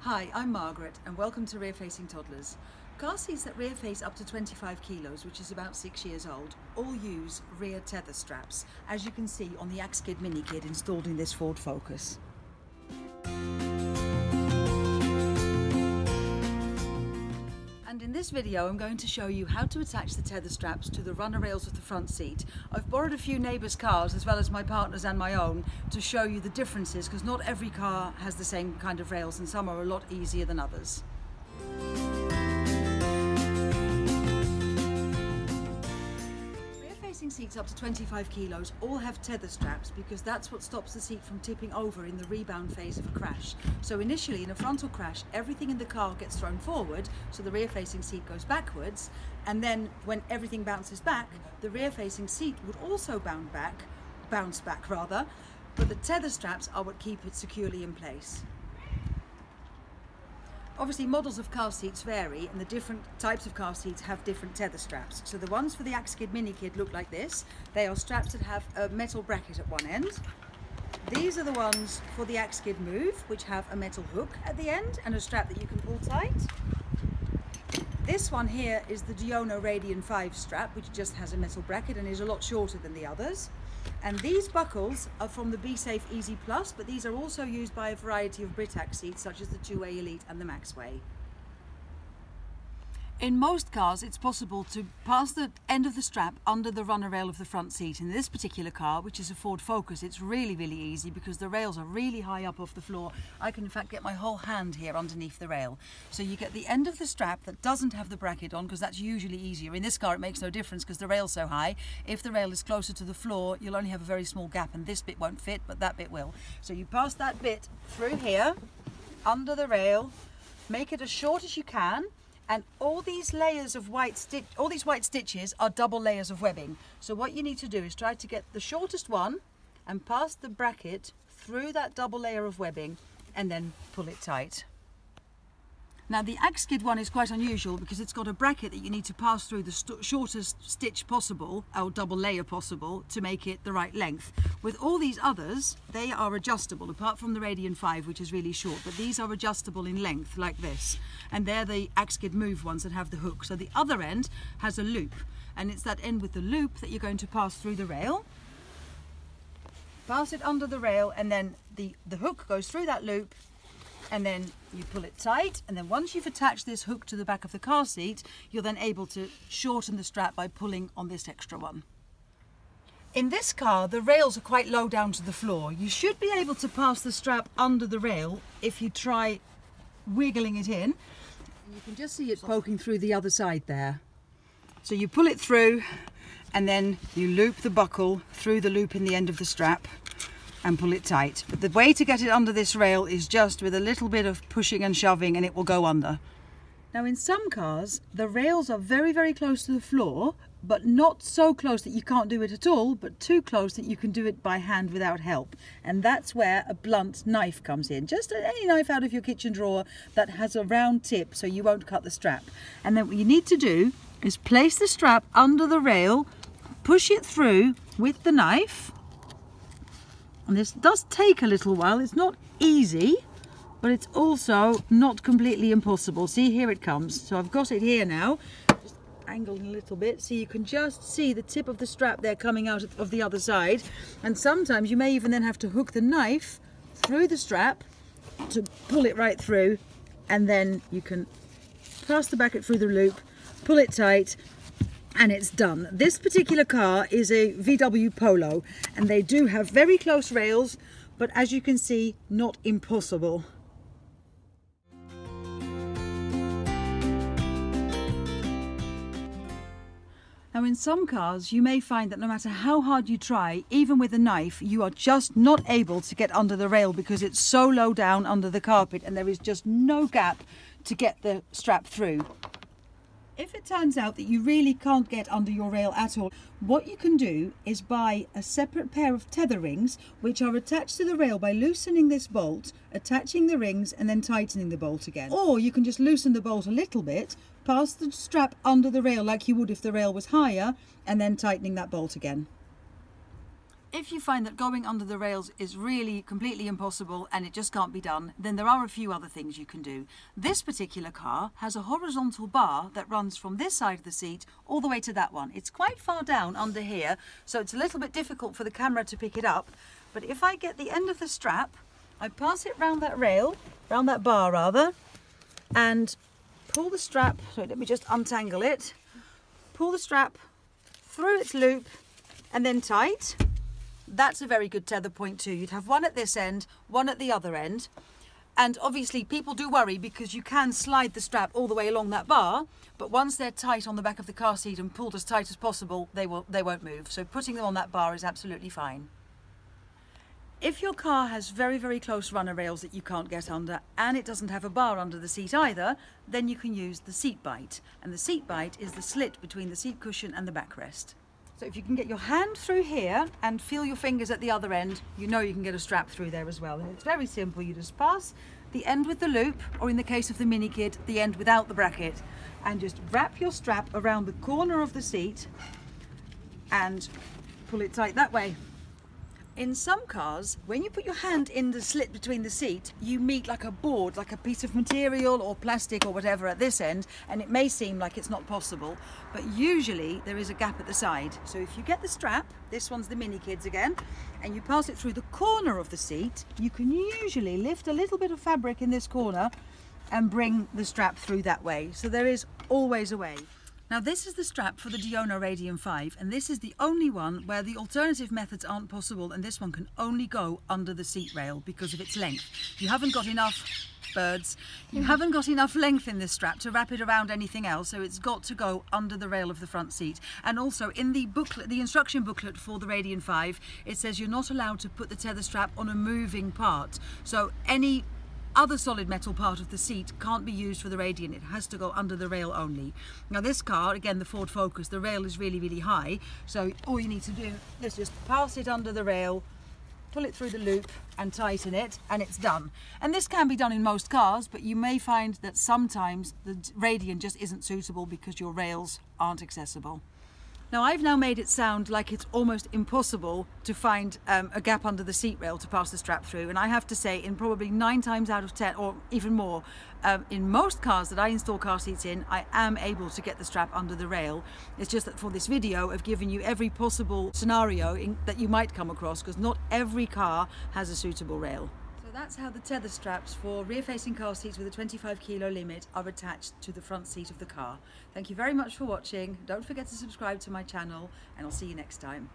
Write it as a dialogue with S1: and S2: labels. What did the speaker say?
S1: Hi, I'm Margaret and welcome to Rear Facing Toddlers. Car seats that rear face up to 25 kilos, which is about 6 years old, all use rear tether straps, as you can see on the Axkid mini kit installed in this Ford Focus. And in this video I'm going to show you how to attach the tether straps to the runner rails of the front seat. I've borrowed a few neighbours' cars as well as my partner's and my own to show you the differences, because not every car has the same kind of rails and some are a lot easier than others. Seats up to 25 kilos all have tether straps because that's what stops the seat from tipping over in the rebound phase of a crash. So initially in a frontal crash, everything in the car gets thrown forward, so the rear facing seat goes backwards, and then when everything bounces back, the rear facing seat would also bounce back, but the tether straps are what keep it securely in place. Obviously models of car seats vary and the different types of car seats have different tether straps. So the ones for the Axkid mini kit look like this. They are straps that have a metal bracket at one end. These are the ones for the Axkid Move, which have a metal hook at the end and a strap that you can pull tight. This one here is the Diono Radian 5 strap, which just has a metal bracket and is a lot shorter than the others. And these buckles are from the Be Safe Easy Plus, but these are also used by a variety of Britax seats such as the 2-Way Elite and the Maxway. In most cars it's possible to pass the end of the strap under the runner rail of the front seat. In this particular car, which is a Ford Focus, it's really easy because the rails are really high up off the floor. I can in fact get my whole hand here underneath the rail. So you get the end of the strap that doesn't have the bracket on, because that's usually easier. In this car it makes no difference because the rail's so high. If the rail is closer to the floor, you'll only have a very small gap and this bit won't fit, but that bit will. So you pass that bit through here, under the rail, make it as short as you can. And all these layers of white stitches are double layers of webbing. So what you need to do is try to get the shortest one and pass the bracket through that double layer of webbing and then pull it tight. Now the Axkid one is quite unusual because it's got a bracket that you need to pass through the shortest stitch possible, or double layer possible, to make it the right length. With all these others, they are adjustable, apart from the Radian 5, which is really short, but these are adjustable in length like this. And they're the Axkid Move ones that have the hook. So the other end has a loop, and it's that end with the loop that you're going to pass through the rail. Pass it under the rail, and then the hook goes through that loop, and then you pull it tight, and then once you've attached this hook to the back of the car seat, you're then able to shorten the strap by pulling on this extra one. In this car, the rails are quite low down to the floor. You should be able to pass the strap under the rail if you try wiggling it in. You can just see it poking through the other side there. So you pull it through, and then you loop the buckle through the loop in the end of the strap and pull it tight. But the way to get it under this rail is just with a little bit of pushing and shoving, and it will go under. Now in some cars, the rails are very close to the floor, but not so close that you can't do it at all, but too close that you can do it by hand without help. And that's where a blunt knife comes in. Just any knife out of your kitchen drawer that has a round tip so you won't cut the strap. And then what you need to do is place the strap under the rail, push it through with the knife. And this does take a little while. It's not easy, but it's also not completely impossible. See, here it comes. So I've got it here now, just angled a little bit, so you can just see the tip of the strap there coming out of the other side. And sometimes you may even then have to hook the knife through the strap to pull it right through, and then you can pass the bracket through the loop, pull it tight, and it's done. This particular car is a VW Polo, and they do have very close rails, but as you can see, not impossible. Now in some cars, you may find that no matter how hard you try, even with a knife, you are just not able to get under the rail because it's so low down under the carpet and there is just no gap to get the strap through. If it turns out that you really can't get under your rail at all, what you can do is buy a separate pair of tether rings which are attached to the rail by loosening this bolt, attaching the rings and then tightening the bolt again. Or you can just loosen the bolt a little bit, pass the strap under the rail like you would if the rail was higher, and then tightening that bolt again. If you find that going under the rails is really completely impossible and it just can't be done, then there are a few other things you can do. This particular car has a horizontal bar that runs from this side of the seat all the way to that one. It's quite far down under here, so it's a little bit difficult for the camera to pick it up. But if I get the end of the strap, I pass it round that rail, round that bar rather, and pull the strap, so let me just untangle it, pull the strap through its loop and then tight. That's a very good tether point too. You'd have one at this end, one at the other end. And obviously people do worry because you can slide the strap all the way along that bar, but once they're tight on the back of the car seat and pulled as tight as possible, they won't move. So putting them on that bar is absolutely fine. If your car has very, very close runner rails that you can't get under and it doesn't have a bar under the seat either, then you can use the seat bite. And the seat bite is the slit between the seat cushion and the backrest. So if you can get your hand through here and feel your fingers at the other end, you know you can get a strap through there as well. And it's very simple. You just pass the end with the loop, or in the case of the Mini Kid, the end without the bracket, and just wrap your strap around the corner of the seat and pull it tight that way. In some cars, when you put your hand in the slit between the seat, you meet like a board, like a piece of material or plastic or whatever at this end, and it may seem like it's not possible, but usually there is a gap at the side. So if you get the strap, this one's the Mini Kids again, and you pass it through the corner of the seat, you can usually lift a little bit of fabric in this corner and bring the strap through that way. So there is always a way. Now this is the strap for the Diono Radian 5, and this is the only one where the alternative methods aren't possible, and this one can only go under the seat rail because of its length. You haven't got enough you haven't got enough length in this strap to wrap it around anything else, so it's got to go under the rail of the front seat. And also in the booklet, the instruction booklet for the Radian 5, it says you're not allowed to put the tether strap on a moving part. So any other solid metal part of the seat can't be used for the Radian. It has to go under the rail only. Now this car, again the Ford Focus, the rail is really, really high, so all you need to do is just pass it under the rail, pull it through the loop and tighten it, and it's done. And this can be done in most cars, but you may find that sometimes the Radian just isn't suitable because your rails aren't accessible. Now I've now made it sound like it's almost impossible to find a gap under the seat rail to pass the strap through, and I have to say in probably 9 times out of 10 or even more, in most cars that I install car seats in, I am able to get the strap under the rail. It's just that for this video I've given you every possible scenario that you might come across, because not every car has a suitable rail. So that's how the tether straps for rear-facing car seats with a 25 kilo limit are attached to the front seat of the car. Thank you very much for watching. Don't forget to subscribe to my channel, and I'll see you next time.